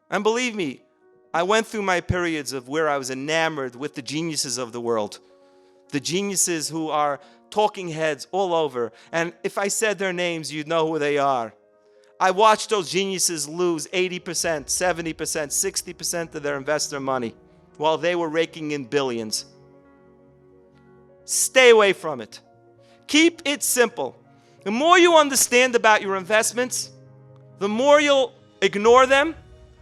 And believe me, I went through my periods of where I was enamored with the geniuses of the world. The geniuses who are talking heads all over. And if I said their names, you'd know who they are. I watched those geniuses lose 80%, 70%, 60% of their investor money while they were raking in billions. Stay away from it. Keep it simple. The more you understand about your investments, the more you'll ignore them,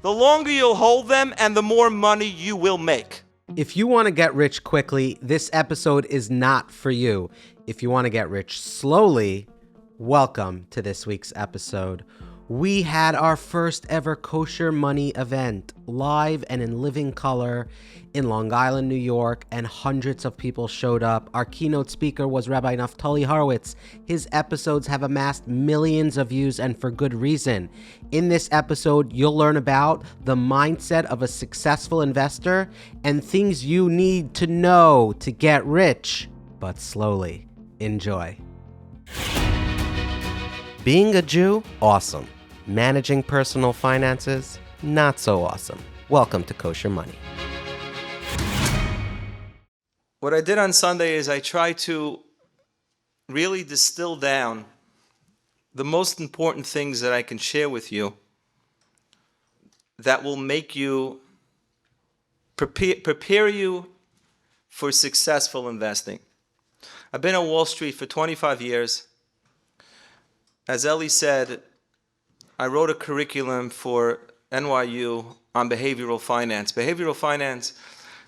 the longer you'll hold them, and the more money you will make. If you want to get rich quickly, this episode is not for you. If you want to get rich slowly, welcome to this week's episode. We had our first ever Kosher Money event, live and in living color in Long Island, New York, and hundreds of people showed up. Our keynote speaker was Rabbi Naftali Horowitz. His episodes have amassed millions of views, and for good reason. In this episode, you'll learn about the mindset of a successful investor and things you need to know to get rich, but slowly. Enjoy. Being a Jew, awesome. Managing personal finances, not so awesome. Welcome to Kosher Money. What I did on Sunday is I tried to really distill down the most important things that I can share with you that will make you prepare you for successful investing. I've been on Wall Street for 25 years. As Ellie said, I wrote a curriculum for NYU on behavioral finance. Behavioral finance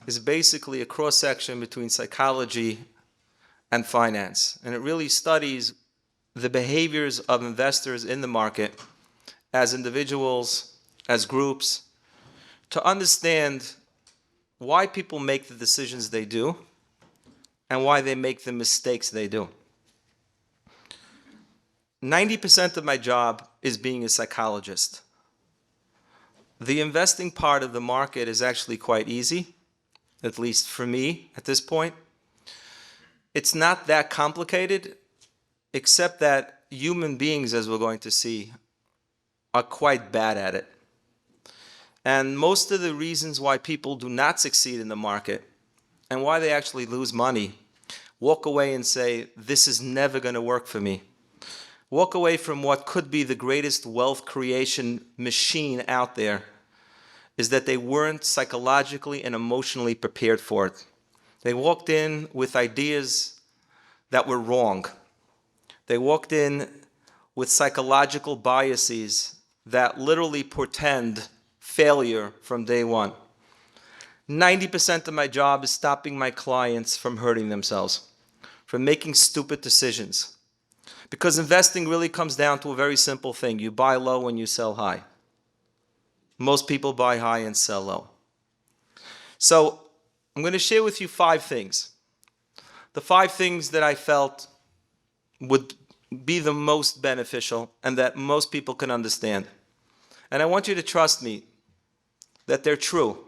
is basically a cross-section between psychology and finance. And it really studies the behaviors of investors in the market as individuals, as groups, to understand why people make the decisions they do and why they make the mistakes they do. 90% of my job is being a psychologist. The investing part of the market is actually quite easy, at least for me at this point. It's not that complicated, except that human beings, as we're going to see, are quite bad at it. And most of the reasons why people do not succeed in the market and why they actually lose money, walk away and say, this is never going to work for me. Walk away from what could be the greatest wealth creation machine out there, is that they weren't psychologically and emotionally prepared for it. They walked in with ideas that were wrong. They walked in with psychological biases that literally portend failure from day one. 90% of my job is stopping my clients from hurting themselves, from making stupid decisions. Because investing really comes down to a very simple thing. You buy low and you sell high. Most people buy high and sell low. So I'm going to share with you 5 things. The 5 things that I felt would be the most beneficial and that most people can understand. And I want you to trust me that they're true.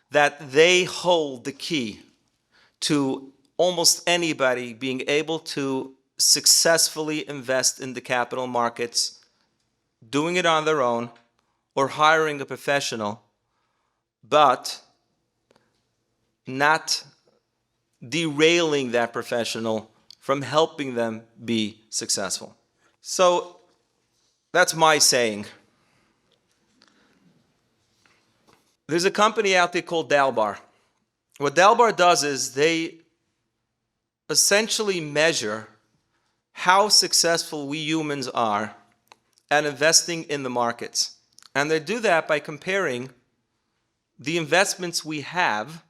That they hold the key to almost anybody being able to successfully invest in the capital markets, doing it on their own, or hiring a professional, but not derailing that professional from helping them be successful. So that's my saying. There's a company out there called Dalbar. What Dalbar does is they essentially measure how successful we humans are at investing in the markets. And they do that by comparing the investments we have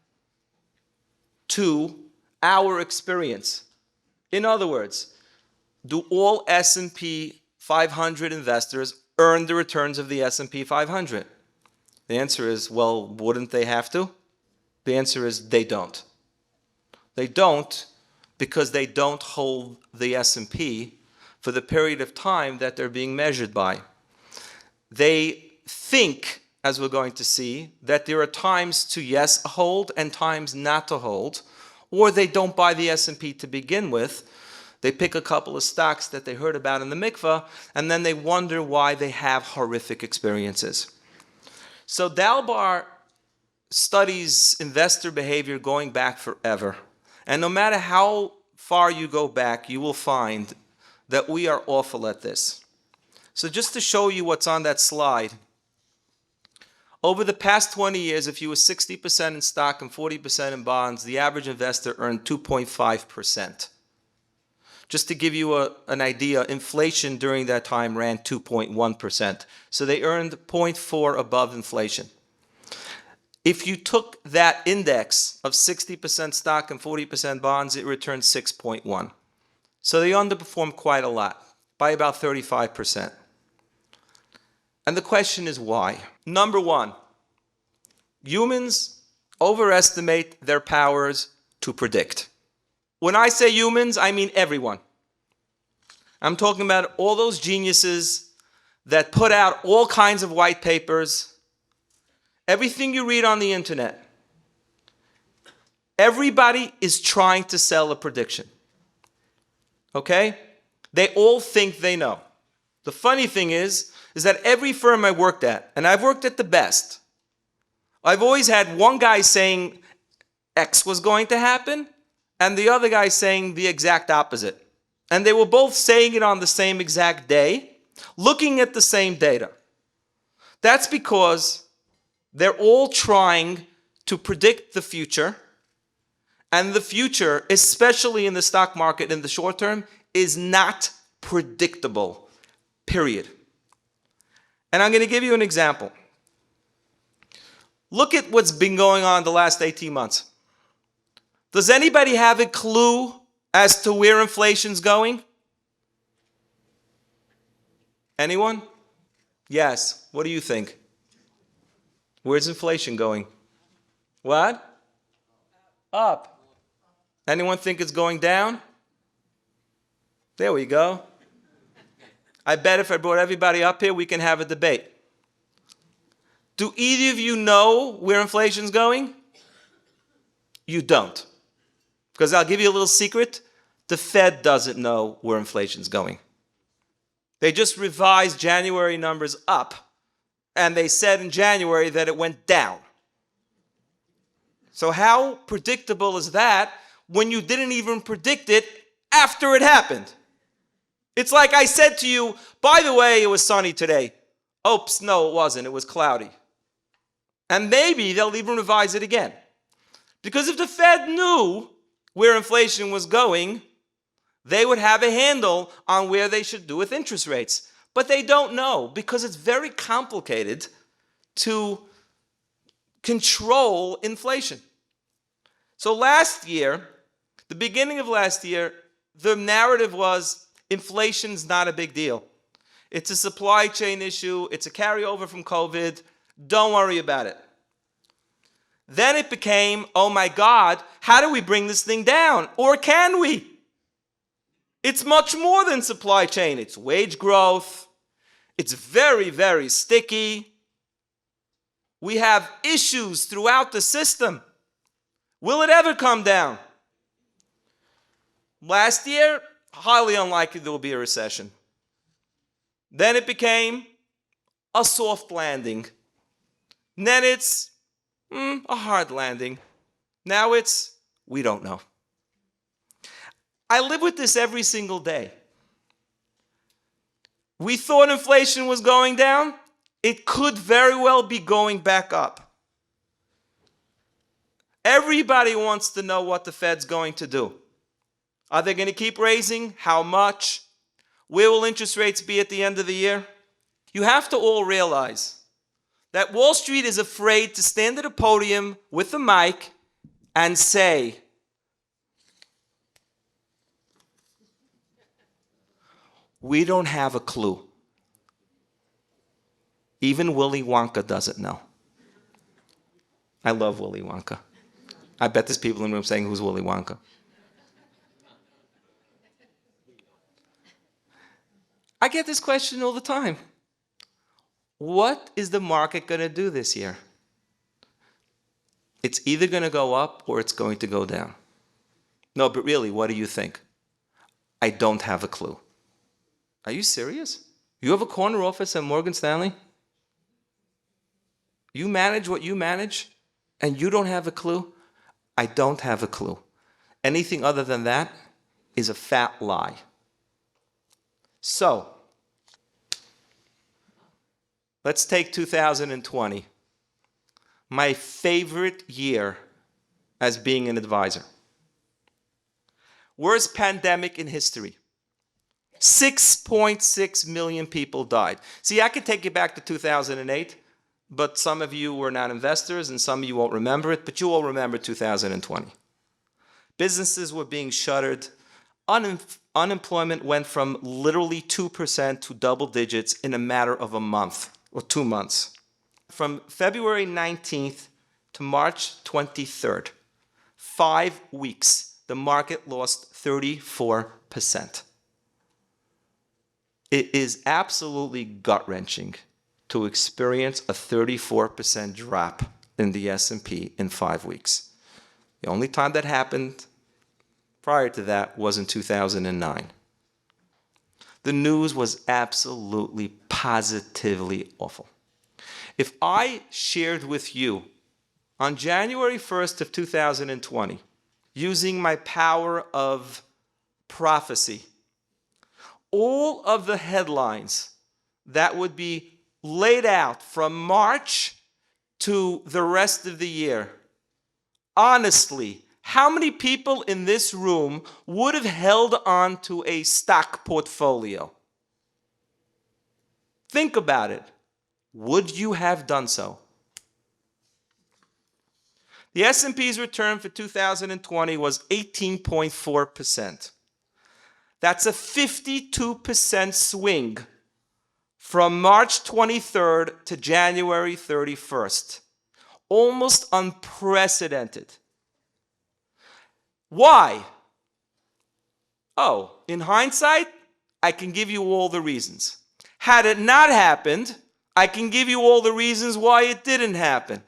to our experience. In other words, do all S&P 500 investors earn the returns of the S&P 500? The answer is, well, wouldn't they have to? The answer is they don't. They don't because they don't hold the S&P for the period of time that they're being measured by. They think, as we're going to see, that there are times to yes hold and times not to hold, or they don't buy the S&P to begin with. They pick a couple of stocks that they heard about in the mikvah, and then they wonder why they have horrific experiences. So Dalbar studies investor behavior going back forever. And no matter how far you go back, you will find that we are awful at this. So just to show you what's on that slide, over the past 20 years, if you were 60% in stock and 40% in bonds, the average investor earned 2.5%. Just to give you an idea, inflation during that time ran 2.1%. So they earned 0.4 above inflation. If you took that index of 60% stock and 40% bonds, it returned 6.1. So they underperformed quite a lot, by about 35%. And the question is why? Number one, humans overestimate their powers to predict. When I say humans, I mean everyone. I'm talking about all those geniuses that put out all kinds of white papers, everything you read on the internet. Everybody is trying to sell a prediction. Okay? They all think they know. The funny thing is that every firm I worked at, and I've worked at the best, I've always had one guy saying X was going to happen, and the other guy saying the exact opposite. And they were both saying it on the same exact day, looking at the same data. That's because they're all trying to predict the future, and the future, especially in the stock market in the short term, is not predictable, period. And I'm going to give you an example. Look at what's been going on the last 18 months. Does anybody have a clue as to where inflation's going? Anyone? Yes. What do you think? Where's inflation going? What? Up. Anyone think it's going down? There we go. I bet if I brought everybody up here, we can have a debate. Do either of you know where inflation's going? You don't. Because I'll give you a little secret. The Fed doesn't know where inflation's going. They just revised January numbers up, and they said in January that it went down. So how predictable is that when you didn't even predict it after it happened? It's like I said to you, by the way, it was sunny today. Oops, no, it wasn't. It was cloudy. And maybe they'll even revise it again. Because if the Fed knew where inflation was going, they would have a handle on where they should do with interest rates. But they don't know because it's very complicated to control inflation. So last year, the beginning of last year, the narrative was inflation's not a big deal. It's a supply chain issue. It's a carryover from COVID. Don't worry about it. Then it became, oh my God, how do we bring this thing down? Or can we? It's much more than supply chain. It's wage growth. It's very, very sticky. We have issues throughout the system. Will it ever come down? Last year, highly unlikely there will be a recession. Then it became a soft landing. Then it's a hard landing. Now it's, we don't know. I live with this every single day. We thought inflation was going down. It could very well be going back up. Everybody wants to know what the Fed's going to do. Are they going to keep raising? How much? Where will interest rates be at the end of the year? You have to all realize that Wall Street is afraid to stand at a podium with a mic and say, we don't have a clue. Even Willy Wonka doesn't know. I love Willy Wonka. I bet there's people in the room saying, who's Willy Wonka? I get this question all the time. What is the market going to do this year? It's either going to go up or it's going to go down. No, but really, what do you think? I don't have a clue. Are you serious? You have a corner office at Morgan Stanley? You manage what you manage, and you don't have a clue? I don't have a clue. Anything other than that is a fat lie. So, let's take 2020. My favorite year as being an advisor. Worst pandemic in history. 6.6 million people died. See, I could take you back to 2008, but some of you were not investors and some of you won't remember it, but you all remember 2020. Businesses were being shuttered. Unemployment went from literally 2% to double digits in a matter of a month or 2 months. From February 19th to March 23rd, 5 weeks, the market lost 34%. It is absolutely gut-wrenching to experience a 34% drop in the S&P in 5 weeks. The only time that happened prior to that was in 2009. The news was absolutely, positively awful. If I shared with you on January 1st of 2020, using my power of prophecy, all of the headlines that would be laid out from March to the rest of the year, honestly, how many people in this room would have held on to a stock portfolio? Think about it. Would you have done so? The S&P's return for 2020 was 18.4%. That's a 52% swing from March 23rd to January 31st. Almost unprecedented. Why? Oh, in hindsight, I can give you all the reasons. Had it not happened, I can give you all the reasons why it didn't happen.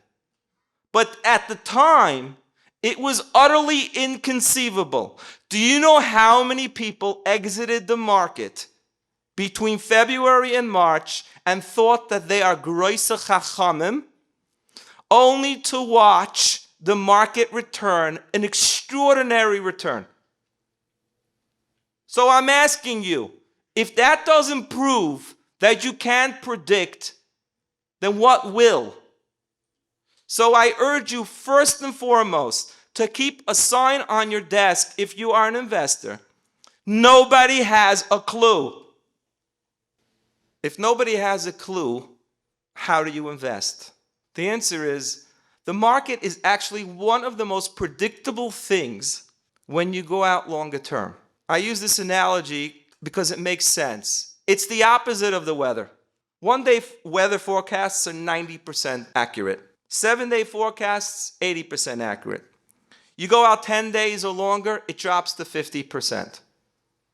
But at the time, it was utterly inconceivable. Do you know how many people exited the market between February and March and thought that they are groise chachamim, only to watch the market return, an extraordinary return? So I'm asking you, if that doesn't prove that you can't predict, then what will? So I urge you first and foremost to keep a sign on your desk if you are an investor. Nobody has a clue. If nobody has a clue, how do you invest? The answer is, the market is actually one of the most predictable things when you go out longer term. I use this analogy because it makes sense. It's the opposite of the weather. One-day weather forecasts are 90% accurate. 7-day forecasts, 80% accurate. You go out 10 days or longer, it drops to 50%.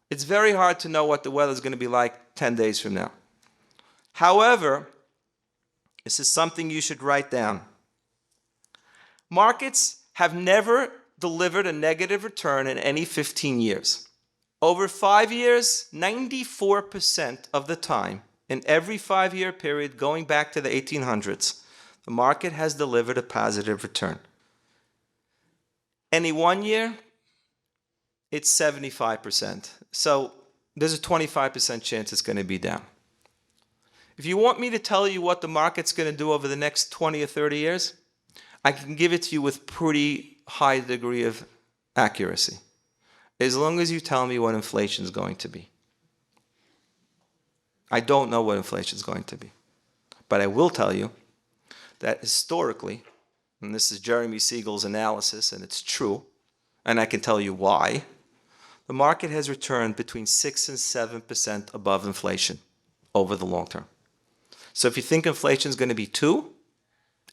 It's very hard to know what the weather is going to be like 10 days from now. However, this is something you should write down. Markets have never delivered a negative return in any 15 years. Over 5 years, 94% of the time, in every 5-year period going back to the 1800s, the market has delivered a positive return. Any 1 year, it's 75%. So there's a 25% chance it's going to be down. If you want me to tell you what the market's going to do over the next 20 or 30 years, I can give it to you with pretty high degree of accuracy, as long as you tell me what inflation is going to be. I don't know what inflation is going to be, but I will tell you that historically, and this is Jeremy Siegel's analysis, and it's true, and I can tell you why, the market has returned between 6 and 7% above inflation over the long term. So if you think inflation is going to be 2,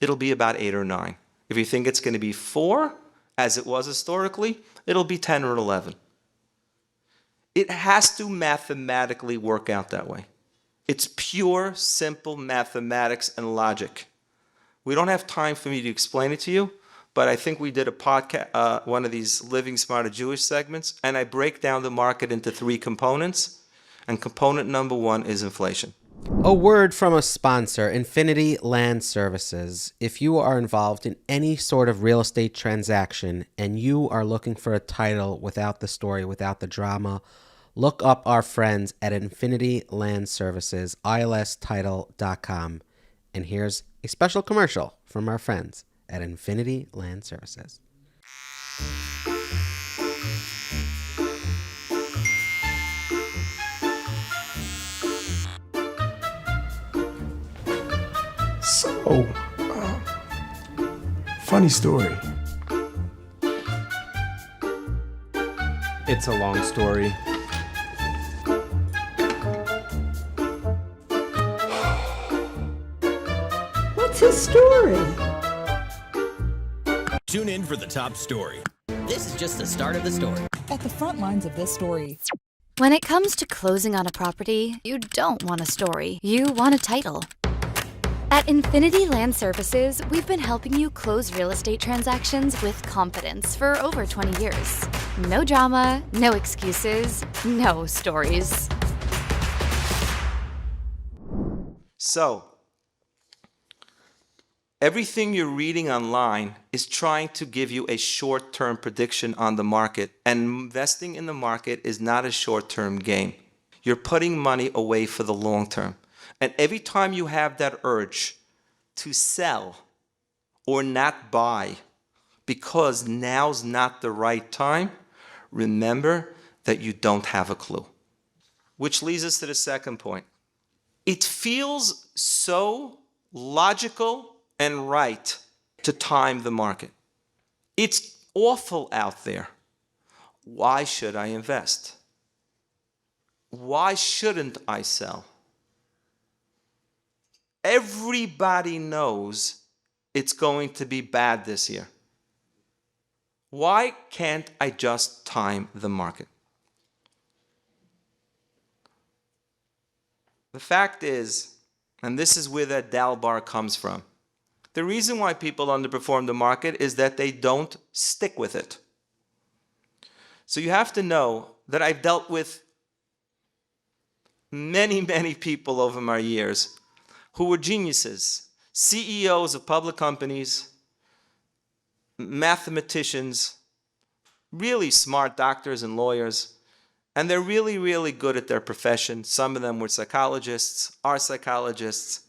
it'll be about 8 or 9. If you think it's going to be 4, as it was historically, it'll be 10 or 11. It has to mathematically work out that way. It's pure, simple mathematics and logic. We don't have time for me to explain it to you, but I think we did a podcast, one of these Living Smarter Jewish segments, and I break down the market into 3 components, and component number 1 is inflation. A word from a sponsor, Infinity Land Services. If you are involved in any sort of real estate transaction and you are looking for a title without the story, without the drama, look up our friends at Infinity Land Services, ilstitle.com. And here's a special commercial from our friends at Infinity Land Services. So, funny story. It's a long story. What's his story? Tune in for the top story. This is just the start of the story. At the front lines of this story. When it comes to closing on a property, you don't want a story. You want a title. At Infinity Land Services, we've been helping you close real estate transactions with confidence for over 20 years. No drama, no excuses, no stories. So, everything you're reading online is trying to give you a short-term prediction on the market, and investing in the market is not a short-term game. You're putting money away for the long term. And every time you have that urge to sell or not buy because now's not the right time, remember that you don't have a clue. Which leads us to the second point. It feels so logical and right to time the market. It's awful out there. Why should I invest? Why shouldn't I sell? Everybody knows it's going to be bad this year. Why can't I just time the market? The fact is, and this is where that Dal bar comes from, the reason why people underperform the market is that they don't stick with it. So you have to know that I've dealt with many, many people over my years who were geniuses, CEOs of public companies, mathematicians, really smart doctors and lawyers, and they're really, really good at their profession. Some of them were psychologists, are psychologists,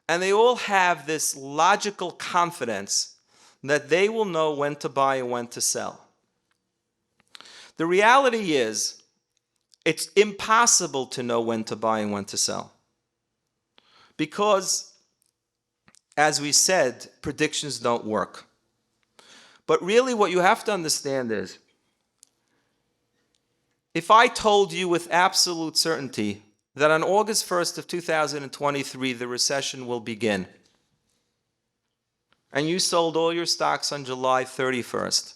and they all have this logical confidence that they will know when to buy and when to sell. The reality is, it's impossible to know when to buy and when to sell. Because, as we said, predictions don't work. But really what you have to understand is, if I told you with absolute certainty that on August 1st of 2023 the recession will begin, and you sold all your stocks on July 31st,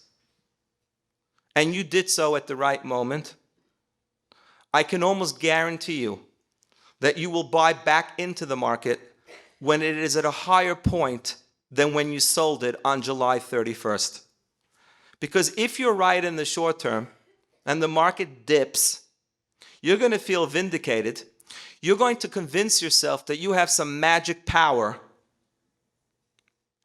and you did so at the right moment, I can almost guarantee you that you will buy back into the market when it is at a higher point than when you sold it on July 31st. Because if you're right in the short term and the market dips, you're going to feel vindicated. You're going to convince yourself that you have some magic power.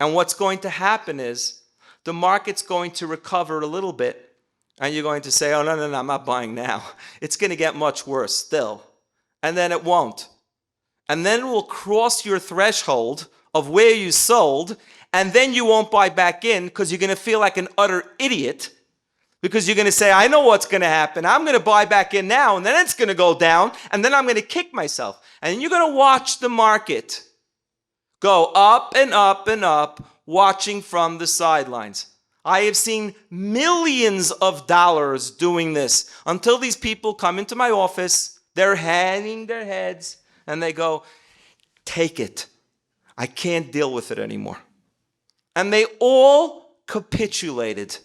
And what's going to happen is the market's going to recover a little bit, and you're going to say, oh, no, I'm not buying now. It's going to get much worse still. And then it won't. And then it will cross your threshold of where you sold, and then you won't buy back in because you're going to feel like an utter idiot, because you're going to say, I know what's going to happen. I'm going to buy back in now, and then it's going to go down, and then I'm going to kick myself. And you're going to watch the market go up and up and up, watching from the sidelines. I have seen millions of dollars doing this until these people come into my office. They're hanging their heads and they go, take it. I can't deal with it anymore. And they all capitulated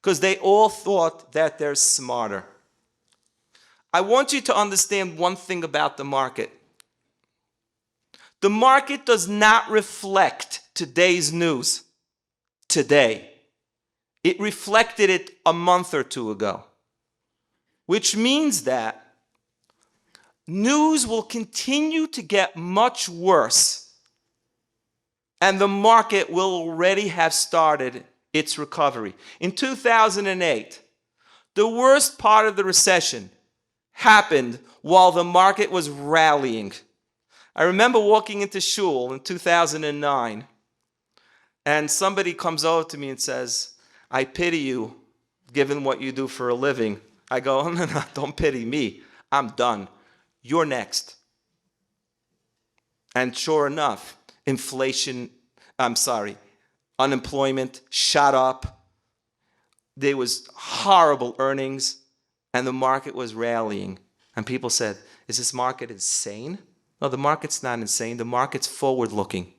because they all thought that they're smarter. I want you to understand one thing about the market. The market does not reflect today's news today. It reflected it a month or two ago, which means that news will continue to get much worse, and the market will already have started its recovery. In 2008, the worst part of the recession happened while the market was rallying. I remember walking into shul in 2009, and somebody comes over to me and says, "I pity you, given what you do for a living." I go, "Oh, no, don't pity me. I'm done. You're next." And sure enough, unemployment shot up. There was horrible earnings, and the market was rallying. And people said, "Is this market insane?" No, the market's not insane. The market's forward-looking.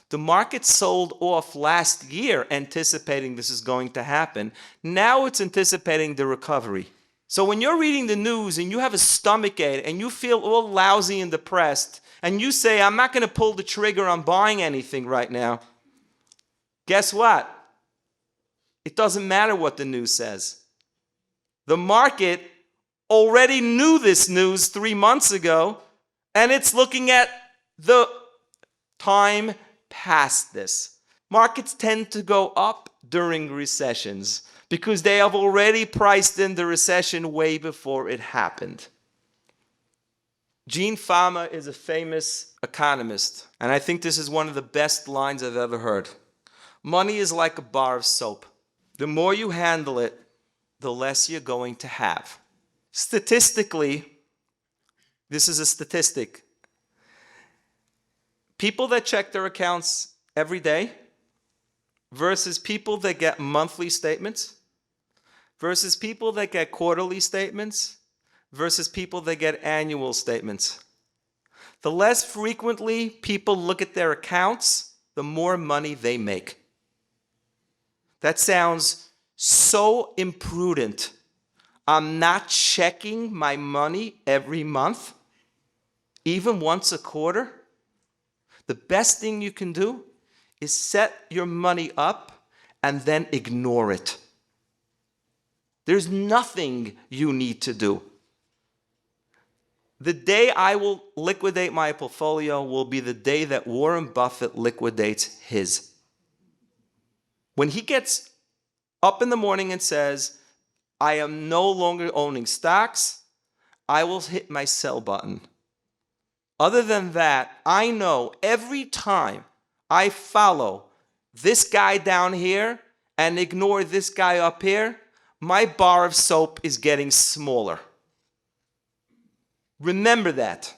The market sold off last year anticipating this is going to happen. Now it's anticipating the recovery. So when you're reading the news and you have a stomachache and you feel all lousy and depressed, and you say, "I'm not going to pull the trigger on buying anything right now," guess what? It doesn't matter what the news says. The market already knew this news 3 months ago, and it's looking at the time past this. Markets tend to go up during recessions because they have already priced in the recession way before it happened. Gene Fama is a famous economist, and I think this is one of the best lines I've ever heard. Money is like a bar of soap. The more you handle it, the less you're going to have. Statistically, this is a statistic. People that check their accounts every day versus people that get monthly statements versus people that get quarterly statements versus people that get annual statements. The less frequently people look at their accounts, the more money they make. That sounds so imprudent. I'm not checking my money every month, even once a quarter. The best thing you can do is set your money up and then ignore it. There's nothing you need to do. The day I will liquidate my portfolio will be the day that Warren Buffett liquidates his. When he gets up in the morning and says, "I am no longer owning stocks," I will hit my sell button. Other than that, I know every time I follow this guy down here and ignore this guy up here, my bar of soap is getting smaller. Remember that.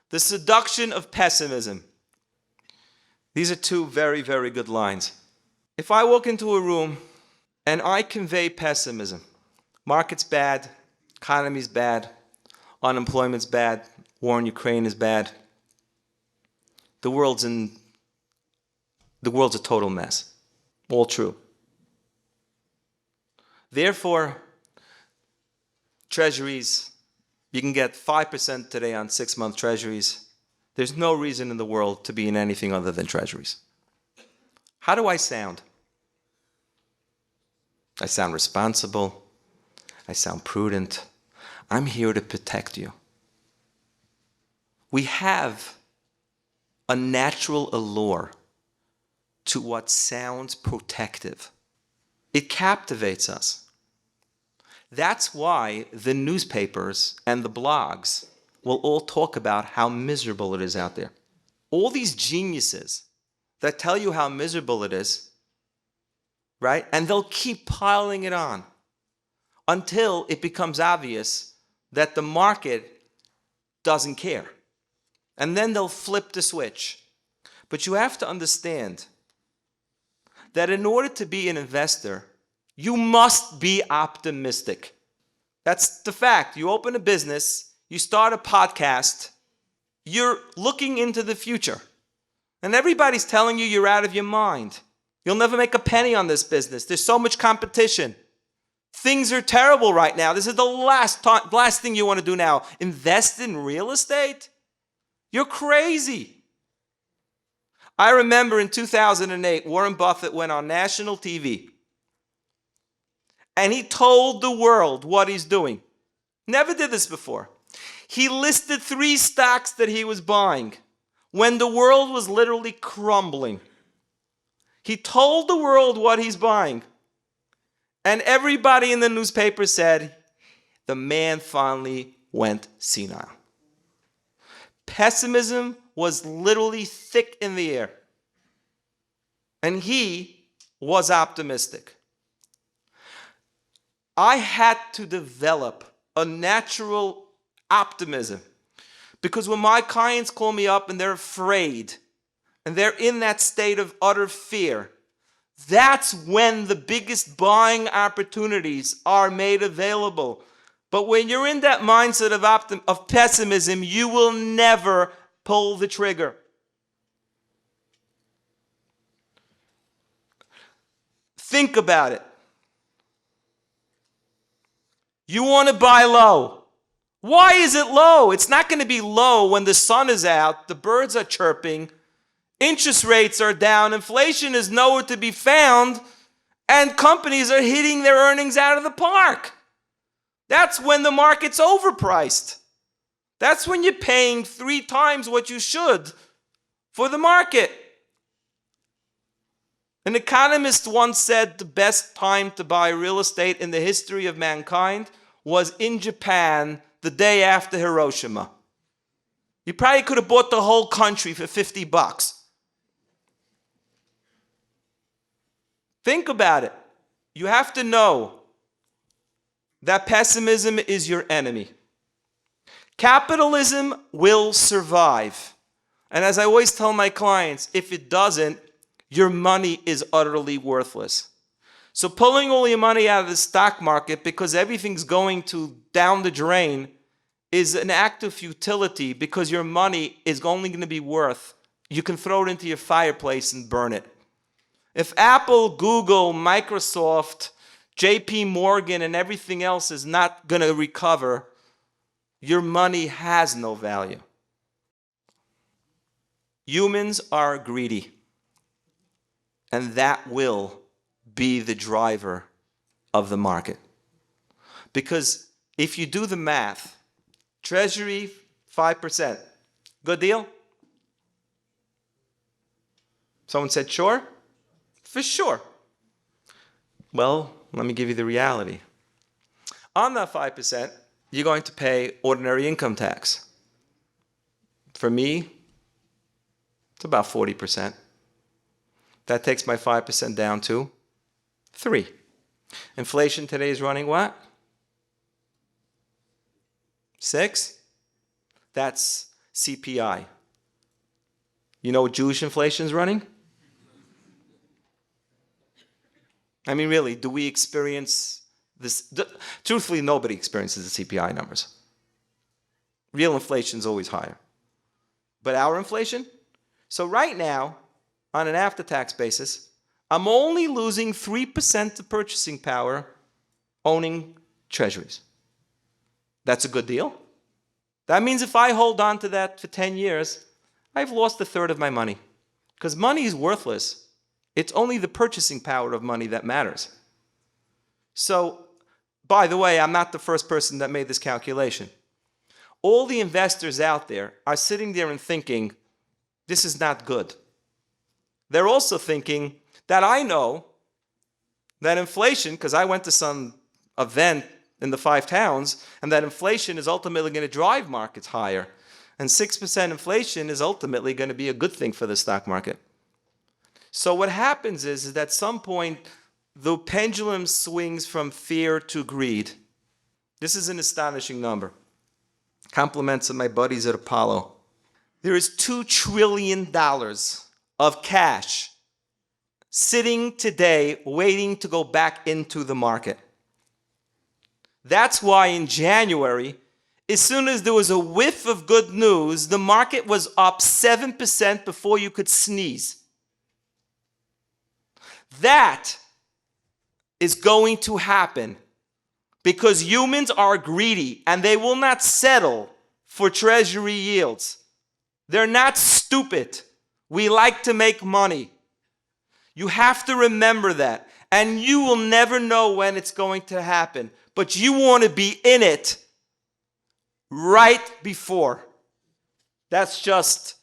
The seduction of pessimism. These are two very, very good lines. If I walk into a room and I convey pessimism, market's bad, economy's bad, unemployment's bad, war in Ukraine is bad, the world's a total mess. All true. Therefore, treasuries, you can get 5% today on 6-month treasuries. There's no reason in the world to be in anything other than treasuries. How do I sound? I sound responsible. I sound prudent. I'm here to protect you. We have a natural allure to what sounds protective. It captivates us. That's why the newspapers and the blogs will all talk about how miserable it is out there. All these geniuses that tell you how miserable it is, right? And they'll keep piling it on until it becomes obvious that the market doesn't care. And then they'll flip the switch. But you have to understand that in order to be an investor, you must be optimistic. That's the fact. You open a business, you start a podcast, you're looking into the future. And everybody's telling you you're out of your mind. You'll never make a penny on this business. There's so much competition. Things are terrible right now. This is the last thing you want to do now. Invest in real estate? You're crazy. I remember in 2008, Warren Buffett went on national TV and he told the world what he's doing. Never did this before. He listed 3 stocks that he was buying when the world was literally crumbling. He told the world what he's buying. And everybody in the newspaper said, the man finally went senile. Pessimism was literally thick in the air. And he was optimistic. I had to develop a natural optimism. Because when my clients call me up and they're afraid, and they're in that state of utter fear, that's when the biggest buying opportunities are made available. But when you're in that mindset of pessimism, you will never pull the trigger. Think about it. You want to buy low. Why is it low? It's not going to be low when the sun is out, the birds are chirping, interest rates are down, inflation is nowhere to be found, and companies are hitting their earnings out of the park. That's when the market's overpriced. That's when you're paying 3 times what you should for the market. An economist once said the best time to buy real estate in the history of mankind was in Japan the day after Hiroshima. You probably could have bought the whole country for $50. Think about it. You have to know that pessimism is your enemy. Capitalism will survive. And as I always tell my clients, if it doesn't, your money is utterly worthless. So pulling all your money out of the stock market because everything's going down the drain is an act of futility because your money is only going to be worth. You can throw it into your fireplace and burn it. If Apple, Google, Microsoft, JP Morgan, and everything else is not going to recover, your money has no value. Humans are greedy, and that will be the driver of the market. Because if you do the math, Treasury 5%, good deal? Someone said sure? For sure. Well, let me give you the reality. On that 5%, you're going to pay ordinary income tax. For me, it's about 40%. That takes my 5% down to 3. Inflation today is running what? 6? That's CPI. You know what Jewish inflation is running? I mean, really, do we experience this? Truthfully, nobody experiences the CPI numbers. Real inflation is always higher. But our inflation? So right now, on an after-tax basis, I'm only losing 3% of purchasing power owning treasuries. That's a good deal. That means if I hold on to that for 10 years, I've lost 1/3 of my money. Because money is worthless. It's only the purchasing power of money that matters. So, by the way, I'm not the first person that made this calculation. All the investors out there are sitting there and thinking, this is not good. They're also thinking that I know that inflation, because I went to some event in the 5 towns, and that inflation is ultimately going to drive markets higher. And 6% inflation is ultimately going to be a good thing for the stock market. So what happens is that at some point, the pendulum swings from fear to greed. This is an astonishing number. Compliments of my buddies at Apollo. There is $2 trillion of cash sitting today waiting to go back into the market. That's why in January, as soon as there was a whiff of good news, the market was up 7% before you could sneeze. That is going to happen because humans are greedy and they will not settle for treasury yields. They're not stupid. We like to make money. You have to remember that. And you will never know when it's going to happen. But you want to be in it right before. That's just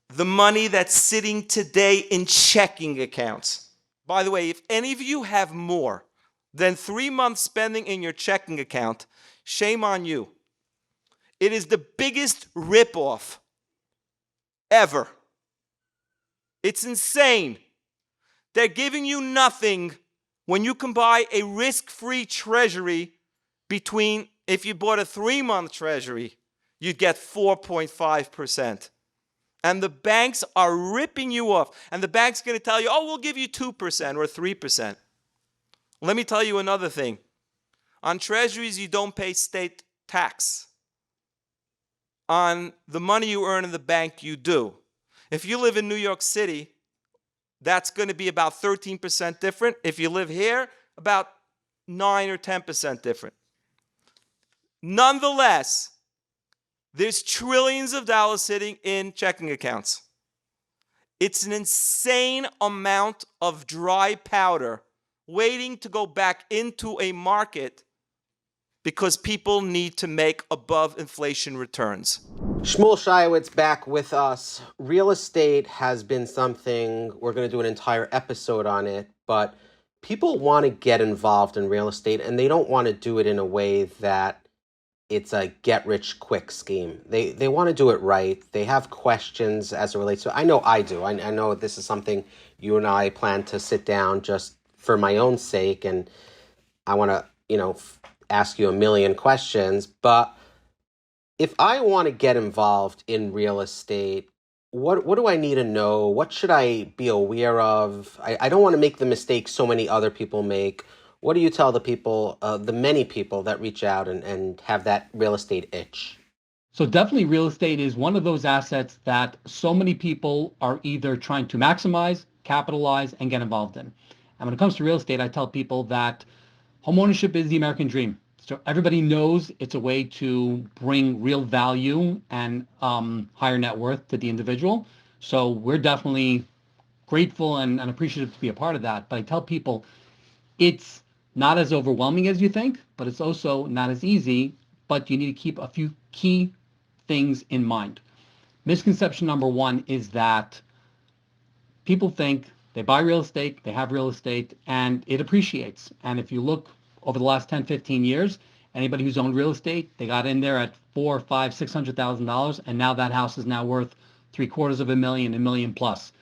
the money that's sitting today in checking accounts. By the way, if any of you have more than 3 months spending in your checking account, shame on you. It is the biggest ripoff ever. It's insane. They're giving you nothing when you can buy a risk-free treasury between, if you bought a 3-month treasury, you'd get 4.5%. And the banks are ripping you off. And the bank's going to tell you, oh, we'll give you 2% or 3%. Let me tell you another thing. On treasuries, you don't pay state tax. On the money you earn in the bank, you do. If you live in New York City, that's going to be about 13% different. If you live here, about 9 or 10% different. Nonetheless, there's trillions of dollars sitting in checking accounts. It's an insane amount of dry powder waiting to go back into a market because people need to make above inflation returns. Shmuel Shaiwitz back with us. Real estate has been something, we're going to do an entire episode on it, but people want to get involved in real estate and they don't want to do it in a way that it's a get-rich-quick scheme. They want to do it right. They have questions as it relates to it. I know I do. I know this is something you and I plan to sit down just for my own sake, and I want to, ask you a million questions. But if I want to get involved in real estate, what do I need to know? What should I be aware of? I don't want to make the mistakes so many other people make. What do you tell the people, the many people that reach out and have that real estate itch? So definitely real estate is one of those assets that so many people are either trying to maximize, capitalize, and get involved in. And when it comes to real estate, I tell people that homeownership is the American dream. So everybody knows it's a way to bring real value and higher net worth to the individual. So we're definitely grateful and appreciative to be a part of that. But I tell people it's not as overwhelming as you think, but it's also not as easy, but you need to keep a few key things in mind. Misconception number one is that people think they buy real estate, they have real estate, and it appreciates. And if you look over the last 10, 15 years, anybody who's owned real estate, they got in there at $400,000, $500,000, $600,000, and now that house is now worth $750,000, $1 million plus.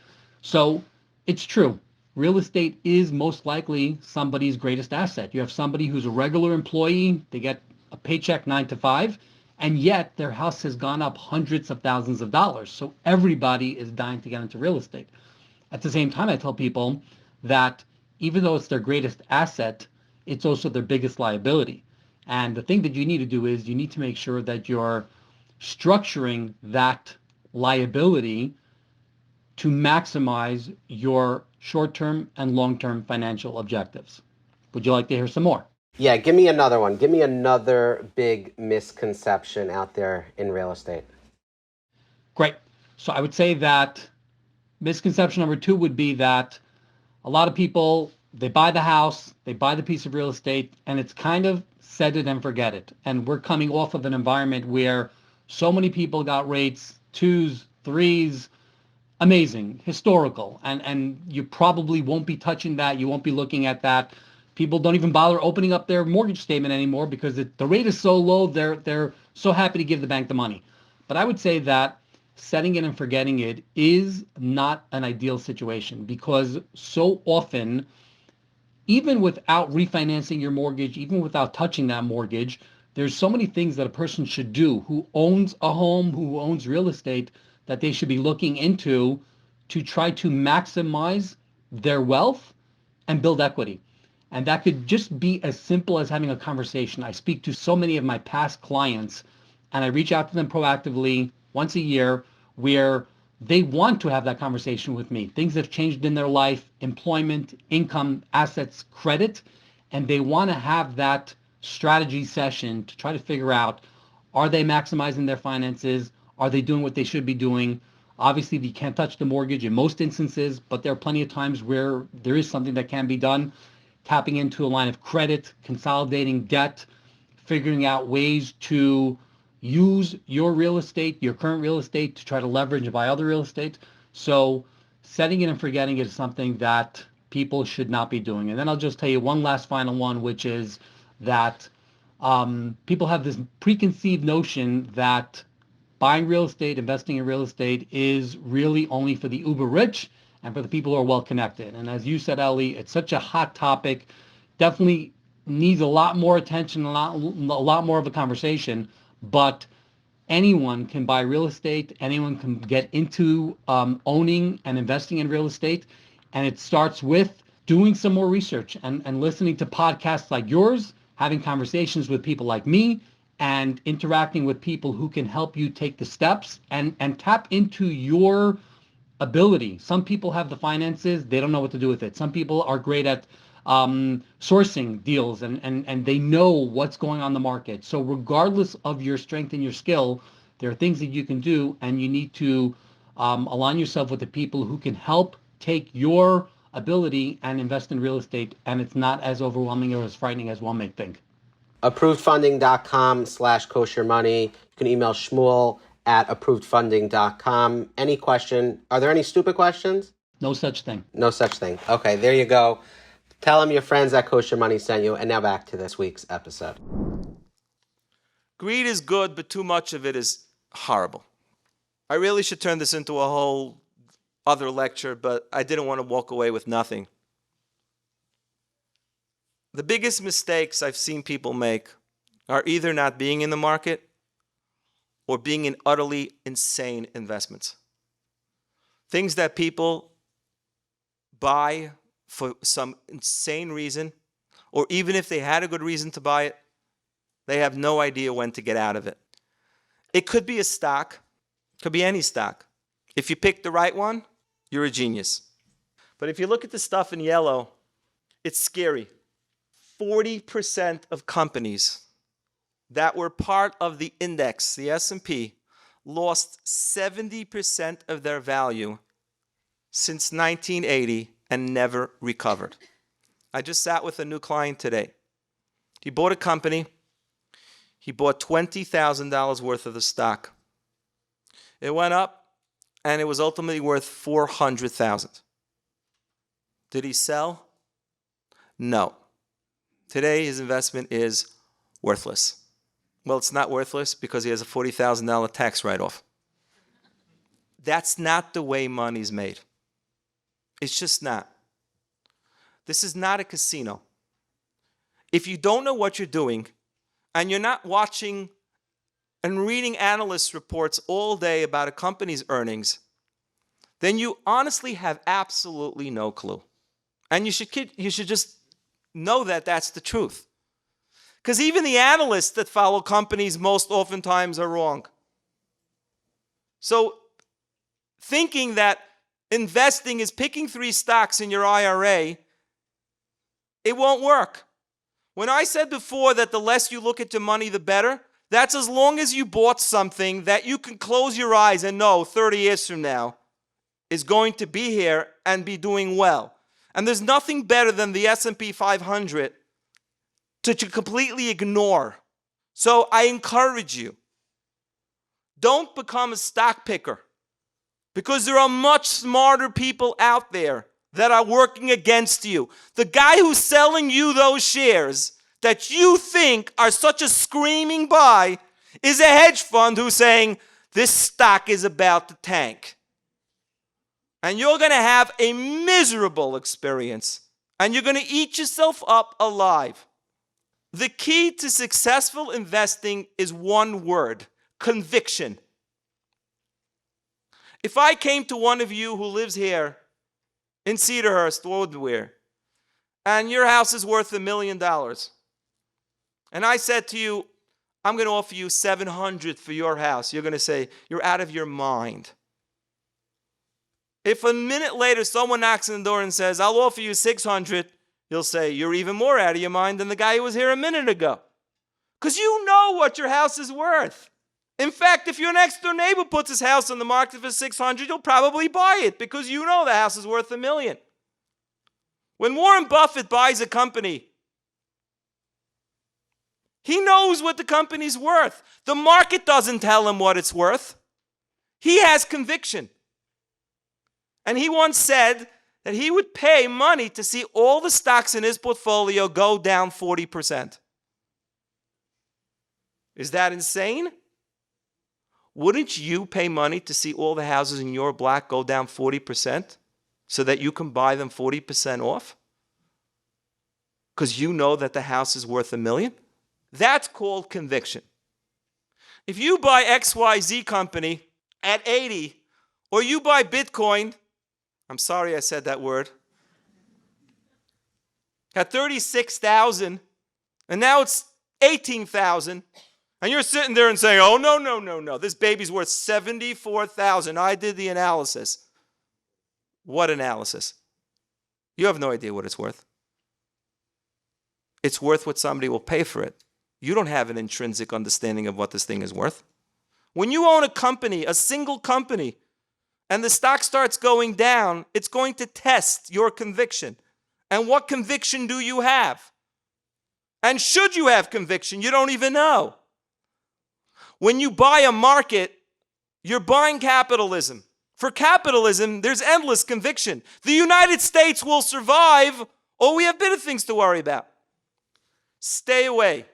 So it's true. Real estate is most likely somebody's greatest asset. You have somebody who's a regular employee, they get a paycheck 9 to 5, and yet their house has gone up hundreds of thousands of dollars. So everybody is dying to get into real estate. At the same time, I tell people that even though it's their greatest asset, it's also their biggest liability. And the thing that you need to do is you need to make sure that you're structuring that liability to maximize your short-term and long-term financial objectives. Would you like to hear some more? Yeah, give me another one. Give me another big misconception out there in real estate. Great. So I would say that misconception number 2 would be that a lot of people, they buy the house, they buy the piece of real estate, and it's kind of set it and forget it. And we're coming off of an environment where so many people got rates 2s, 3s, amazing, historical, and you probably won't be touching that. You won't be looking at that. People don't even bother opening up their mortgage statement anymore because the rate is so low. They're so happy to give the bank the money. But I would say that setting it and forgetting it is not an ideal situation because so often, even without refinancing your mortgage, even without touching that mortgage, there's so many things that a person should do who owns a home, who owns real estate, that they should be looking into to try to maximize their wealth and build equity. And that could just be as simple as having a conversation. I speak to so many of my past clients and I reach out to them proactively once a year where they want to have that conversation with me. Things have changed in their life, employment, income, assets, credit, and they want to have that strategy session to try to figure out, are they maximizing their finances? Are they doing what they should be doing? Obviously, you can't touch the mortgage in most instances, but there are plenty of times where there is something that can be done. Tapping into a line of credit, consolidating debt, figuring out ways to use your real estate, your current real estate, to try to leverage and buy other real estate. So setting it and forgetting it is something that people should not be doing. And then I'll just tell you one last final one, which is that people have this preconceived notion that buying real estate, investing in real estate is really only for the uber rich and for the people who are well connected. And as you said, Ellie, it's such a hot topic, definitely needs a lot more attention, a lot more of a conversation. But anyone can buy real estate. Anyone can get into owning and investing in real estate. And it starts with doing some more research and listening to podcasts like yours, having conversations with people like me, and interacting with people who can help you take the steps and tap into your ability. Some people have the finances, they don't know what to do with it. Some people are great at sourcing deals and they know what's going on in the market. So regardless of your strength and your skill, there are things that you can do, and you need to align yourself with the people who can help take your ability and invest in real estate. And it's not as overwhelming or as frightening as one may think. Approvedfunding.com/koshermoney. You can email shmuel@approvedfunding.com. Any question? Are there any stupid questions? No such thing. No such thing. Okay, there you go. Tell them your friends at Kosher Money sent you. And now back to this week's episode. Greed is good, but too much of it is horrible. I really should turn this into a whole other lecture, but I didn't want to walk away with nothing. The biggest mistakes I've seen people make are either not being in the market or being in utterly insane investments. Things that people buy for some insane reason, or even if they had a good reason to buy it, they have no idea when to get out of it. It could be a stock, could be any stock. If you pick the right one, you're a genius. But if you look at the stuff in yellow, it's scary. 40% of companies that were part of the index, the S&P, lost 70% of their value since 1980 and never recovered. I just sat with a new client today. He bought a company. He bought $20,000 worth of the stock. It went up, and it was ultimately worth $400,000. Did he sell? No. Today, his investment is worthless. Well, it's not worthless because he has a $40,000 tax write-off. That's not the way money's made. It's just not. This is not a casino. If you don't know what you're doing, and you're not watching and reading analyst reports all day about a company's earnings, then you honestly have absolutely no clue. And you should just know that that's the truth. Because even the analysts that follow companies most oftentimes are wrong. So thinking that investing is picking 3 stocks in your IRA, it won't work. When I said before that the less you look at your money, the better, that's as long as you bought something that you can close your eyes and know 30 years from now is going to be here and be doing well. And there's nothing better than the S&P 500 to completely ignore. So I encourage you, don't become a stock picker, because there are much smarter people out there that are working against you. The guy who's selling you those shares that you think are such a screaming buy is a hedge fund who's saying this stock is about to tank. And you're going to have a miserable experience, and you're going to eat yourself up alive. The key to successful investing is one word: conviction. If I came to one of you who lives here in Cedarhurst, Woodware, and your house is worth $1 million, and I said to you, I'm going to offer you $700 for your house, you're going to say, you're out of your mind. If a minute later someone knocks on the door and says, I'll offer you $600, you'll say, you're even more out of your mind than the guy who was here a minute ago. Because you know what your house is worth. In fact, if your next door neighbor puts his house on the market for $600, you'll probably buy it because you know the house is worth $1 million. When Warren Buffett buys a company, He knows what the company's worth. The market doesn't tell him what it's worth. He has conviction. And he once said that he would pay money to see all the stocks in his portfolio go down 40%. Is that insane? Wouldn't you pay money to see all the houses in your block go down 40% so that you can buy them 40% off? Because you know that the house is worth $1 million? That's called conviction. If you buy XYZ company at 80, or you buy Bitcoin, I'm sorry I said that word, at 36,000, and now it's 18,000, and you're sitting there and saying, oh, no, this baby's worth 74,000. I did the analysis. What analysis? You have no idea what it's worth. It's worth what somebody will pay for it. You don't have an intrinsic understanding of what this thing is worth. When you own a company, a single company, and the stock starts going down, it's going to test your conviction. And what conviction do you have? And should you have conviction, you don't even know. When you buy a market, you're buying capitalism. For capitalism, there's endless conviction. The United States will survive, or we have better things to worry about. Stay away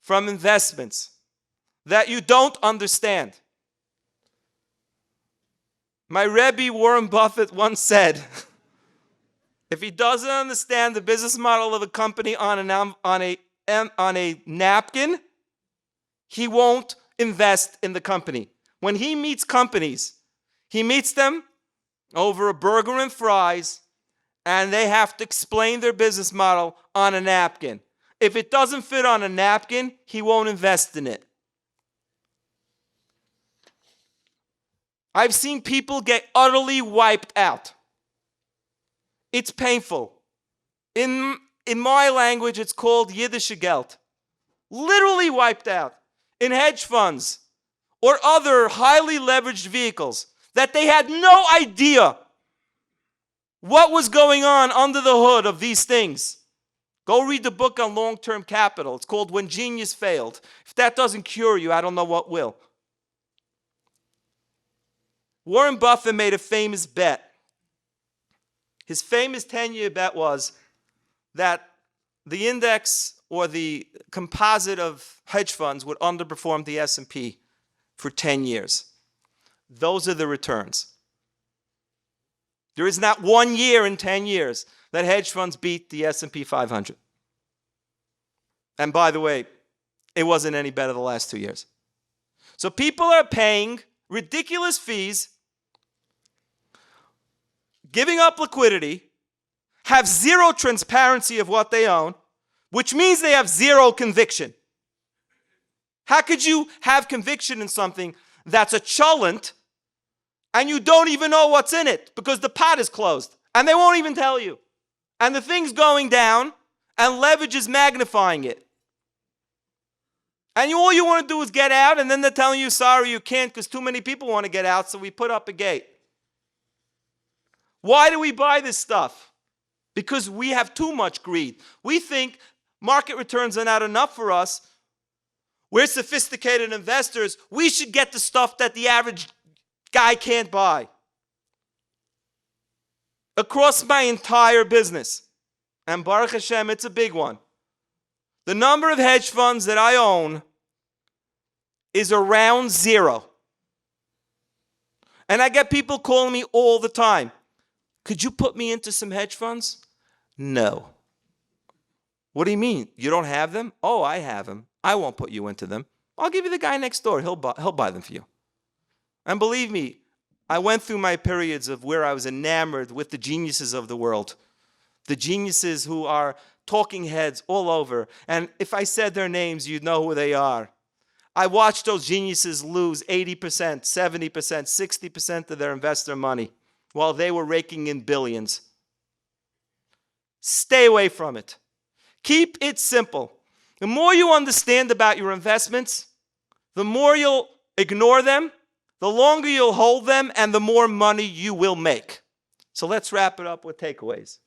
from investments that you don't understand. My Rebbe Warren Buffett once said, if he doesn't understand the business model of a company on a napkin, he won't invest in the company. When he meets companies, he meets them over a burger and fries, and they have to explain their business model on a napkin. If it doesn't fit on a napkin, he won't invest in it. I've seen people get utterly wiped out. It's painful. In my language, it's called Yiddish Geld. Literally wiped out in hedge funds or other highly leveraged vehicles that they had no idea what was going on under the hood of these things. Go read the book on long-term capital. It's called When Genius Failed. If that doesn't cure you, I don't know what will. Warren Buffett made a famous bet. His famous 10-year bet was that the index or the composite of hedge funds would underperform the S&P for 10 years. Those are the returns. There is not 1 year in 10 years that hedge funds beat the S&P 500. And by the way, it wasn't any better the last 2 years. So people are paying ridiculous fees, giving up liquidity, have zero transparency of what they own, which means they have zero conviction. How could you have conviction in something that's a cholent and you don't even know what's in it because the pot is closed and they won't even tell you? And the thing's going down and leverage is magnifying it. And all you want to do is get out, and then they're telling you, sorry, you can't because too many people want to get out, so we put up a gate. Why do we buy this stuff? Because we have too much greed. We think market returns are not enough for us. We're sophisticated investors. We should get the stuff that the average guy can't buy. Across my entire business, and Baruch Hashem, it's a big one, the number of hedge funds that I own is around zero. And I get people calling me all the time. Could you put me into some hedge funds? No. What do you mean? You don't have them? Oh, I have them. I won't put you into them. I'll give you the guy next door. He'll buy them for you. And believe me, I went through my periods of where I was enamored with the geniuses of the world. The geniuses who are talking heads all over. And if I said their names, you'd know who they are. I watched those geniuses lose 80%, 70%, 60% of their investor money while they were raking in billions. Stay away from it. Keep it simple. The more you understand about your investments, the more you'll ignore them, the longer you'll hold them, and the more money you will make. So let's wrap it up with takeaways.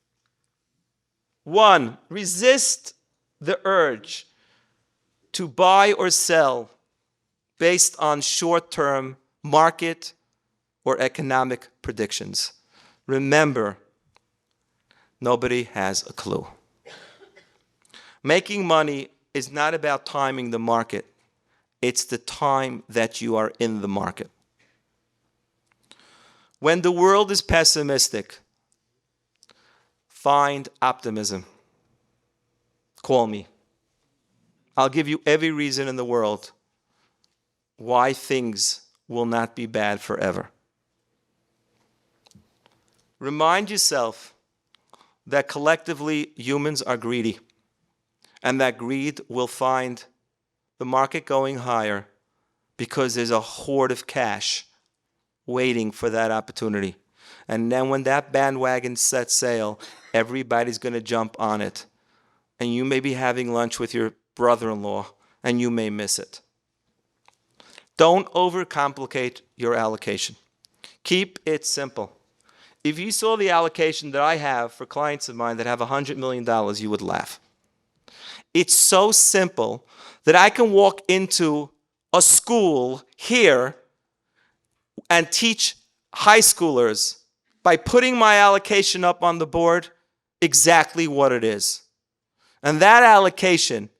1, resist the urge to buy or sell based on short-term market or economic predictions. Remember, nobody has a clue. Making money is not about timing the market. It's the time that you are in the market. When the world is pessimistic, find optimism. Call me. I'll give you every reason in the world why things will not be bad forever. Remind yourself that collectively humans are greedy, and that greed will find the market going higher because there's a hoard of cash waiting for that opportunity. And then when that bandwagon sets sail, everybody's going to jump on it. And you may be having lunch with your brother-in-law, and you may miss it. Don't overcomplicate your allocation. Keep it simple. If you saw the allocation that I have for clients of mine that have $100 million, you would laugh. It's so simple that I can walk into a school here and teach high schoolers by putting my allocation up on the board exactly what it is. And that allocation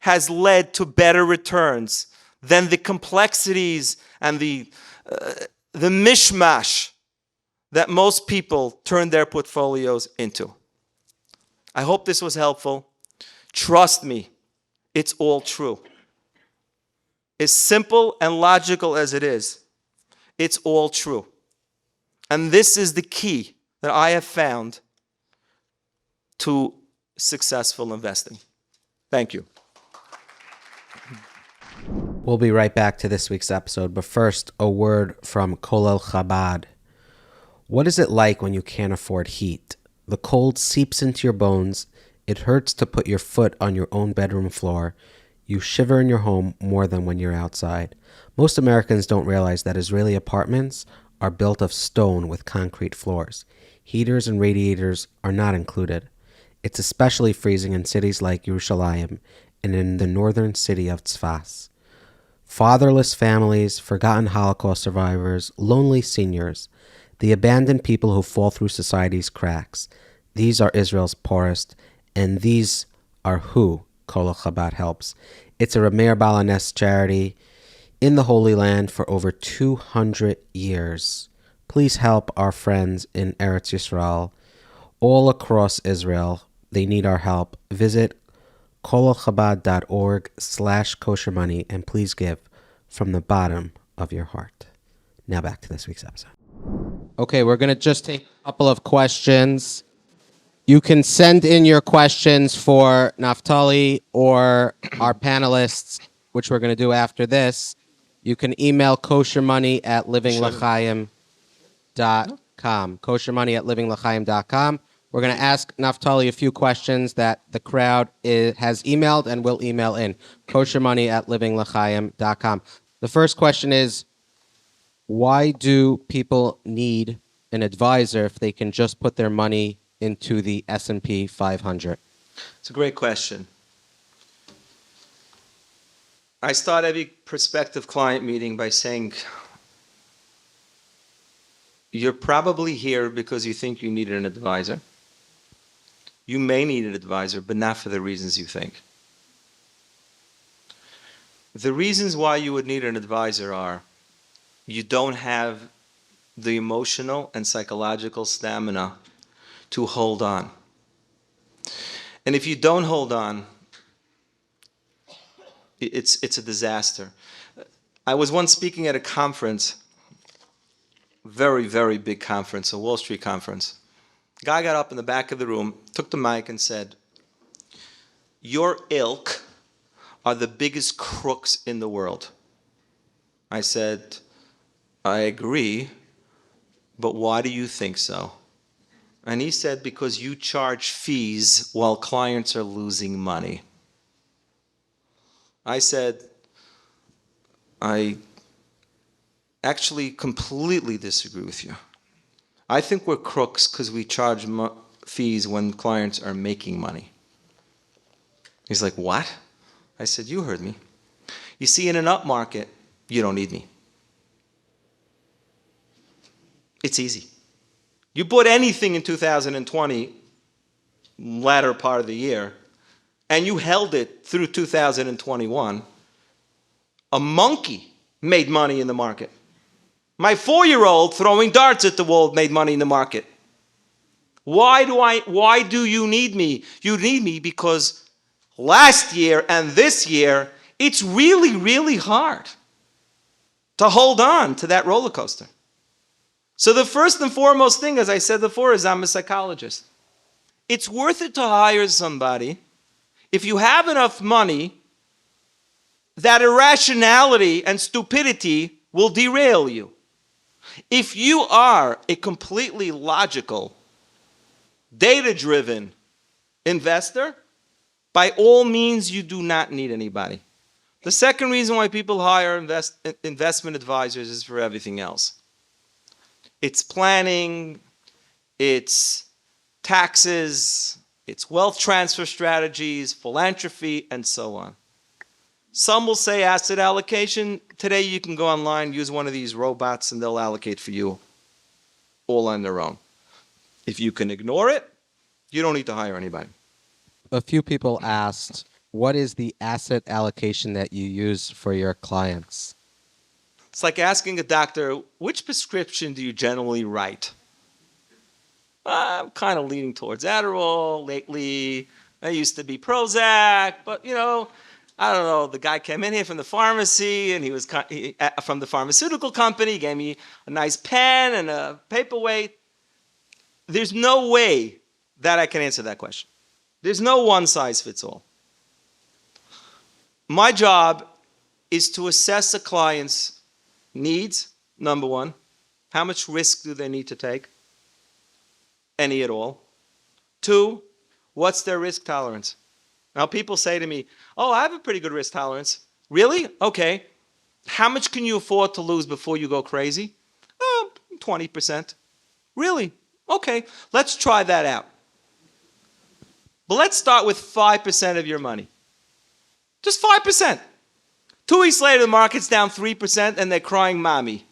has led to better returns than the complexities and the mishmash that most people turn their portfolios into. I hope this was helpful. Trust me, it's all true. As simple and logical as it is, it's all true. And this is the key that I have found to successful investing. Thank you. We'll be right back to this week's episode, but first, a word from Kolel Chabad. What is it like when you can't afford heat? The cold seeps into your bones. It hurts to put your foot on your own bedroom floor. You shiver in your home more than when you're outside. Most Americans don't realize that Israeli apartments are built of stone with concrete floors. Heaters and radiators are not included. It's especially freezing in cities like Yerushalayim and in the northern city of Tzfas. Fatherless families, forgotten Holocaust survivors, lonely seniors, the abandoned people who fall through society's cracks. These are Israel's poorest, and these are who Kolel Chabad helps. It's a Rameir Balanes charity in the Holy Land for over 200 years. Please help our friends in Eretz Yisrael, all across Israel. They need our help. Visit kolelchabad.org/koshermoney and please give from the bottom of your heart. Now back to this week's episode. Okay, we're going to just take a couple of questions. You can send in your questions for Naftali or our panelists, which we're going to do after this. You can email koshermoney@livinglachayim.com. koshermoney@livinglachayim.com. We're going to ask Naftali a few questions that the crowd has emailed and will email in. koshermoney@livinglachayim.com. The first question is, why do people need an advisor if they can just put their money into the S&P 500? It's a great question. I start every prospective client meeting by saying, you're probably here because you think you need an advisor. You may need an advisor, but not for the reasons you think. The reasons why you would need an advisor are you don't have the emotional and psychological stamina to hold on. And if you don't hold on, it's a disaster. I was once speaking at a conference, very, very big conference, a Wall Street conference. The guy got up in the back of the room, took the mic and said, "Your ilk are the biggest crooks in the world." I said, "I agree, but why do you think so?" And he said, "Because you charge fees while clients are losing money." I said, "I actually completely disagree with you. I think we're crooks because we charge fees when clients are making money." He's like, what? I said, you heard me. You see, in an up market, you don't need me. It's easy. You bought anything in 2020, latter part of the year, and you held it through 2021, a monkey made money in the market. My 4-year-old throwing darts at the wall made money in the market. Why do you need me? You need me because last year and this year, it's really, really hard to hold on to that roller coaster. So the first and foremost thing, as I said before, is I'm a psychologist. It's worth it to hire somebody if you have enough money that irrationality and stupidity will derail you. If you are a completely logical, data-driven investor, by all means, you do not need anybody. The second reason why people hire investment advisors is for everything else. It's planning, it's taxes, it's wealth transfer strategies, philanthropy, and so on. Some will say asset allocation. Today you can go online, use one of these robots, and they'll allocate for you all on their own. If you can ignore it, you don't need to hire anybody. A few people asked, what is the asset allocation that you use for your clients? It's like asking a doctor, which prescription do you generally write? I'm kind of leaning towards Adderall lately. I used to be Prozac, but I don't know. The guy came in here from the pharmacy, and he was from the pharmaceutical company. He gave me a nice pen and a paperweight. There's no way that I can answer that question. There's no one size fits all. My job is to assess a client's needs, number one. How much risk do they need to take? Any at all. 2, what's their risk tolerance? Now, people say to me, oh, I have a pretty good risk tolerance. Really? Okay. How much can you afford to lose before you go crazy? 20%. Really? Okay. Let's try that out. But let's start with 5% of your money. Just 5%. 2 weeks later, the market's down 3%, and they're crying, mommy.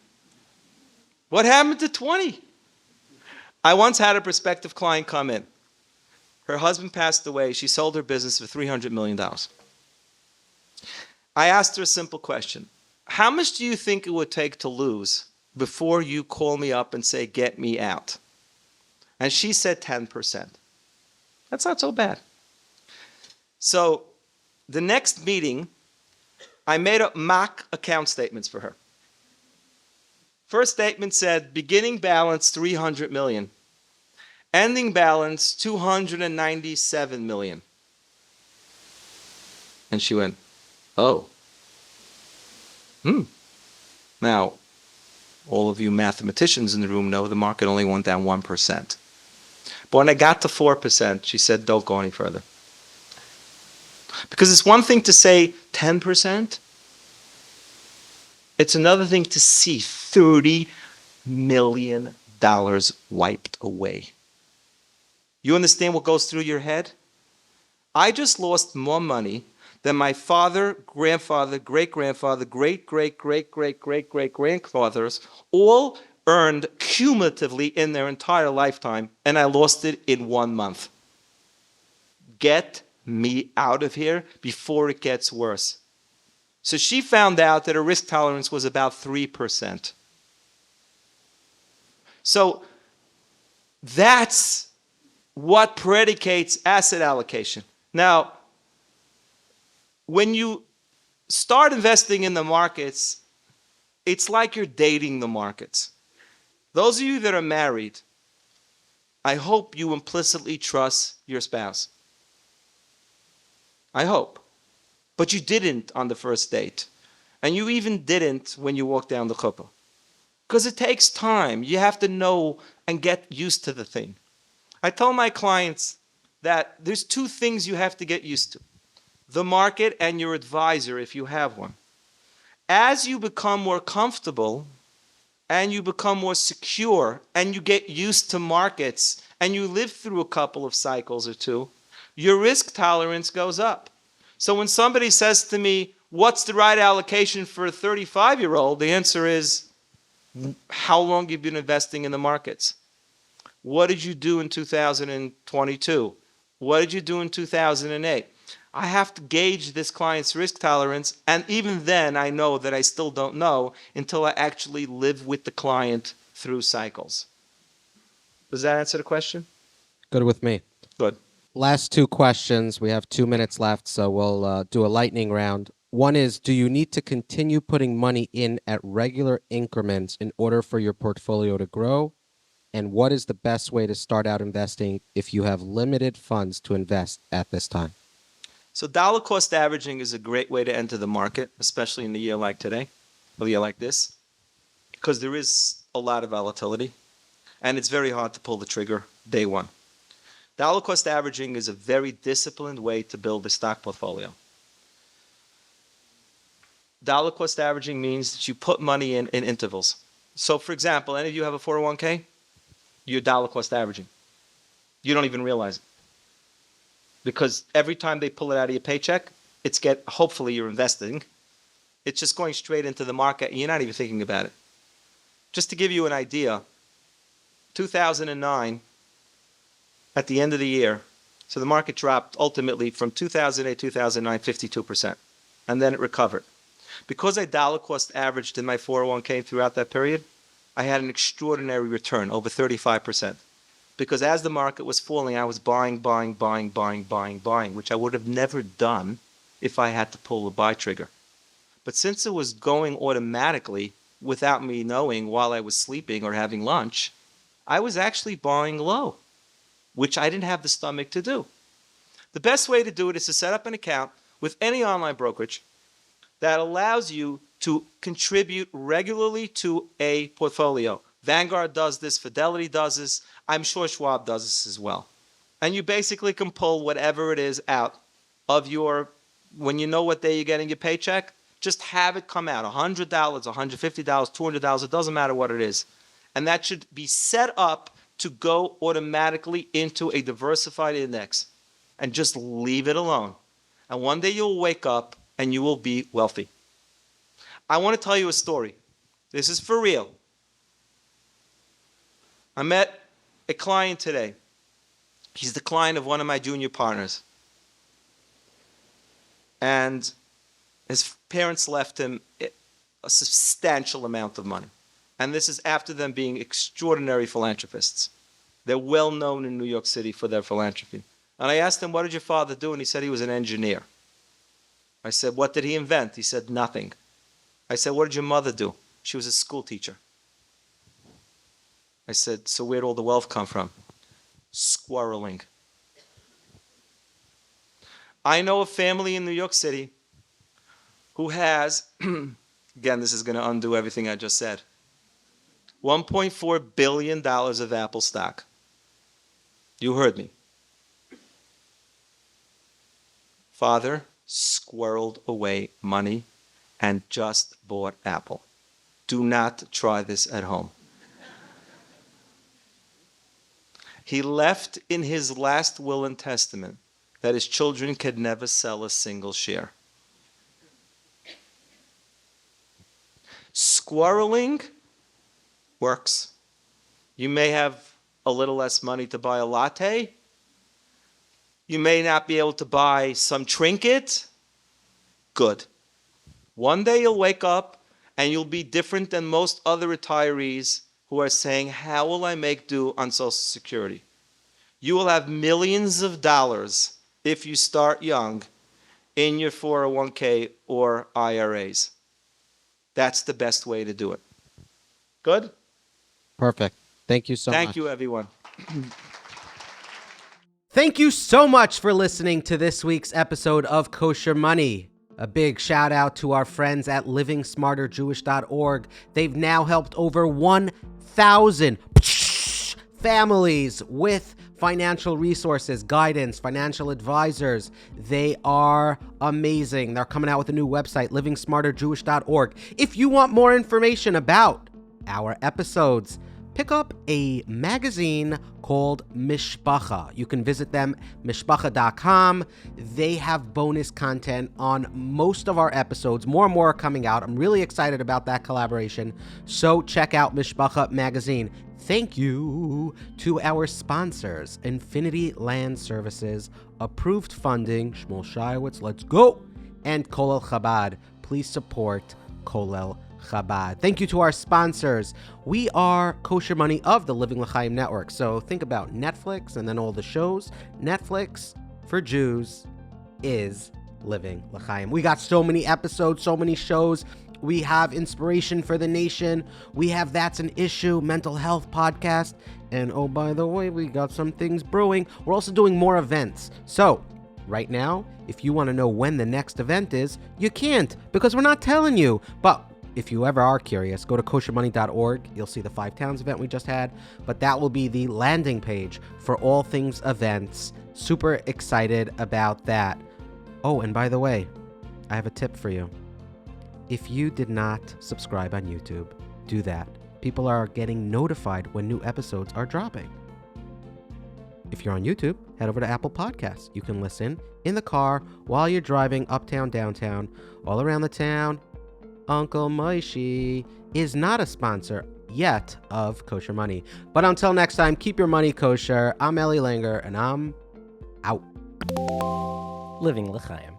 What happened to 20? I once had a prospective client come in. Her husband passed away. She sold her business for $300 million. I asked her a simple question. How much do you think it would take to lose before you call me up and say, get me out? And she said 10%. That's not so bad. So the next meeting, I made up mock account statements for her. First statement said, beginning balance $300 million. Ending balance, $297 million. And she went, oh. Now, all of you mathematicians in the room know the market only went down 1%. But when I got to 4%, she said, don't go any further. Because it's one thing to say 10%. It's another thing to see $30 million wiped away. You understand what goes through your head? I just lost more money than my father, grandfather, great-grandfather, great-great-great-great-great-great-grandfathers all earned cumulatively in their entire lifetime, and I lost it in 1 month. Get me out of here before it gets worse. So she found out that her risk tolerance was about 3%. So that's what predicates asset allocation. Now, when you start investing in the markets, it's like you're dating the markets. Those of you that are married, I hope you implicitly trust your spouse. I hope. But you didn't on the first date. And you even didn't when you walked down the chuppah. Because it takes time. You have to know and get used to the thing. I tell my clients that there's 2 things you have to get used to. The market and your advisor, if you have one. As you become more comfortable and you become more secure and you get used to markets and you live through a couple of cycles or 2, your risk tolerance goes up. So when somebody says to me, what's the right allocation for a 35-year-old? The answer is, how long you've been investing in the markets. What did you do in 2022? What did you do in 2008? I have to gauge this client's risk tolerance, and even then I know that I still don't know until I actually live with the client through cycles. Does that answer the question? Good with me. Good. Last two questions. We have 2 minutes left, so we'll do a lightning round. One is, do you need to continue putting money in at regular increments in order for your portfolio to grow? And what is the best way to start out investing if you have limited funds to invest at this time? So dollar cost averaging is a great way to enter the market, especially in a year like today, a year like this, because there is a lot of volatility, and it's very hard to pull the trigger day one. Dollar cost averaging is a very disciplined way to build a stock portfolio. Dollar cost averaging means that you put money in intervals. So for example, any of you have a 401k? You're dollar cost averaging. You don't even realize it. Because every time they pull it out of your paycheck, hopefully you're investing. It's just going straight into the market and you're not even thinking about it. Just to give you an idea, 2009, at the end of the year, so the market dropped ultimately from 2008, 2009, 52%. And then it recovered. Because I dollar cost averaged in my 401k throughout that period, I had an extraordinary return, over 35%. Because as the market was falling, I was buying, which I would have never done if I had to pull the buy trigger. But since it was going automatically without me knowing while I was sleeping or having lunch, I was actually buying low, which I didn't have the stomach to do. The best way to do it is to set up an account with any online brokerage that allows you to contribute regularly to a portfolio. Vanguard does this, Fidelity does this, I'm sure Schwab does this as well. And you basically can pull whatever it is out of when you know what day you're getting your paycheck, just have it come out, $100, $150, $200, it doesn't matter what it is. And that should be set up to go automatically into a diversified index and just leave it alone. And one day you'll wake up and you will be wealthy. I want to tell you a story. This is for real. I met a client today. He's the client of one of my junior partners. And his parents left him a substantial amount of money. And this is after them being extraordinary philanthropists. They're well known in New York City for their philanthropy. And I asked him, what did your father do? And he said he was an engineer. I said, what did he invent? He said, nothing. I said, what did your mother do? She was a school teacher. I said, so where'd all the wealth come from? Squirreling. I know a family in New York City who has, again, this is going to undo everything I just said, $1.4 billion of Apple stock. You heard me. Father squirreled away money and just bought Apple. Do not try this at home. He left in his last will and testament that his children could never sell a single share. Squirreling works. You may have a little less money to buy a latte. You may not be able to buy some trinket. Good. One day you'll wake up and you'll be different than most other retirees who are saying, how will I make do on Social Security? You will have millions of dollars if you start young in your 401k or IRAs. That's the best way to do it. Good? Perfect. Thank you so much. Thank you, everyone. Thank you so much for listening to this week's episode of Kosher Money. A big shout out to our friends at livingsmarterjewish.org. They've now helped over 1,000 families with financial resources, guidance, financial advisors. They are amazing. They're coming out with a new website, livingsmarterjewish.org. If you want more information about our episodes, pick up a magazine called Mishpacha. You can visit them, mishpacha.com. They have bonus content on most of our episodes. More and more are coming out. I'm really excited about that collaboration. So check out Mishpacha magazine. Thank you to our sponsors, Infinity Land Services, Approved Funding, Shmuel Shiowitz, let's go, and Kolel Chabad. Please support Kolel Chabad. Thank you to our sponsors. We are Kosher Money of the Living L'Chaim Network. So think about Netflix and then all the shows. Netflix for Jews is Living L'Chaim. We got so many episodes, so many shows. We have Inspiration for the Nation. We have That's an Issue, mental health podcast. And oh, by the way, we got some things brewing. We're also doing more events. So right now, if you want to know when the next event is, you can't because we're not telling you. But if you ever are curious, go to koshermoney.org. You'll see the 5 Towns event we just had. But that will be the landing page for all things events. Super excited about that. Oh, and by the way, I have a tip for you. If you did not subscribe on YouTube, do that. People are getting notified when new episodes are dropping. If you're on YouTube, head over to Apple Podcasts. You can listen in the car while you're driving uptown, downtown, all around the town. Uncle Moishi is not a sponsor yet of Kosher Money. But until next time, keep your money kosher. I'm Eli Langer, and I'm out. Living L'Chaim.